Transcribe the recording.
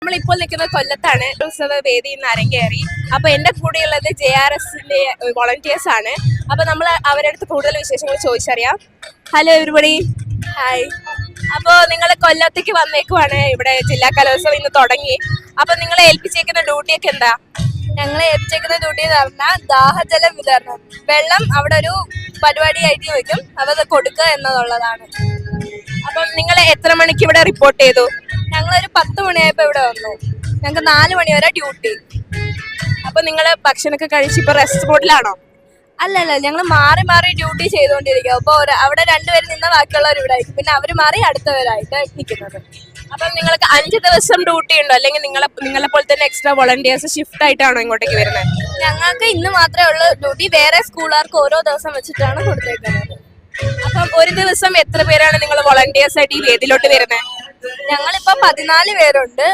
നമ്മളിപ്പോൾ നിൽക്കുന്നത് കൊല്ലത്താണ്. ഉത്സവ വേദി ഇന്ന് അരങ്ങേറി. അപ്പൊ എന്റെ കൂടെയുള്ളത് JRSന്റെ വോളണ്ടിയേഴ്സ് ആണ്. അപ്പൊ നമ്മൾ അവരുടെ അടുത്ത് കൂടുതൽ വിശേഷങ്ങൾ ചോദിച്ചറിയാം. Hello everybody, hi. അപ്പോൾ നിങ്ങൾ കൊല്ലത്തേക്ക് വന്നേക്കുവാണ്. ഇവിടെ ജില്ലാ കലോത്സവം ഇന്ന് തുടങ്ങി. അപ്പൊ നിങ്ങളെ ഏൽപ്പിച്ചേക്കുന്ന ഡ്യൂട്ടിയൊക്കെ എന്താ? ഞങ്ങളെ ഏൽപ്പിച്ചേക്കുന്ന ഡ്യൂട്ടി എന്ന് പറഞ്ഞാൽ ദാഹജല വിതരണം. വെള്ളം അവിടെ ഒരു പരിപാടിയായിട്ട് വയ്ക്കും, അത് കൊടുക്കുക എന്നുള്ളതാണ്. അപ്പം നിങ്ങൾ എത്ര മണിക്ക് ഇവിടെ റിപ്പോർട്ട് ചെയ്തു? ഞങ്ങളൊരു 10 മണിയായപ്പോൾ ഇവിടെ വന്നു. ഞങ്ങൾക്ക് 4 മണി വരെ ഡ്യൂട്ടി. അപ്പൊ നിങ്ങൾ ഭക്ഷണമൊക്കെ കഴിച്ച് ഇപ്പൊ റെസ്റ്റ് മോഡിലാണോ? അല്ലല്ല, ഞങ്ങൾ മാറി മാറി ഡ്യൂട്ടി ചെയ്തുകൊണ്ടിരിക്കുക. അപ്പോൾ അവിടെ 2 പേര് നിന്ന ബാക്കിയുള്ളവർ ഇവിടെ ആയിരിക്കും, പിന്നെ അവർ മാറി അടുത്തവരായിട്ട് നിൽക്കുന്നത്. അപ്പം നിങ്ങൾക്ക് 5 ദിവസം ഡ്യൂട്ടി ഉണ്ടോ, അല്ലെങ്കിൽ നിങ്ങളെ പോലെ തന്നെ എക്സ്ട്രാ വോളണ്ടിയേഴ്സ് ഷിഫ്റ്റ് ആയിട്ടാണോ ഇങ്ങോട്ടേക്ക് വരുന്നത്? ഞങ്ങൾക്ക് ഇന്ന് മാത്രമേ ഉള്ളൂ ഡ്യൂട്ടി. വേറെ സ്കൂളുകാർക്ക് ഓരോ ദിവസം വെച്ചിട്ടാണ് കൊടുത്തേക്കുന്നത്. അപ്പം ഒരു ദിവസം എത്ര പേരാണ് നിങ്ങൾ വോളണ്ടിയേഴ്സ് ആയിട്ട് ഈ വേദിയിലോട്ട് വരുന്നത്? ഞങ്ങളിപ്പോൾ 14 പേരുണ്ട്.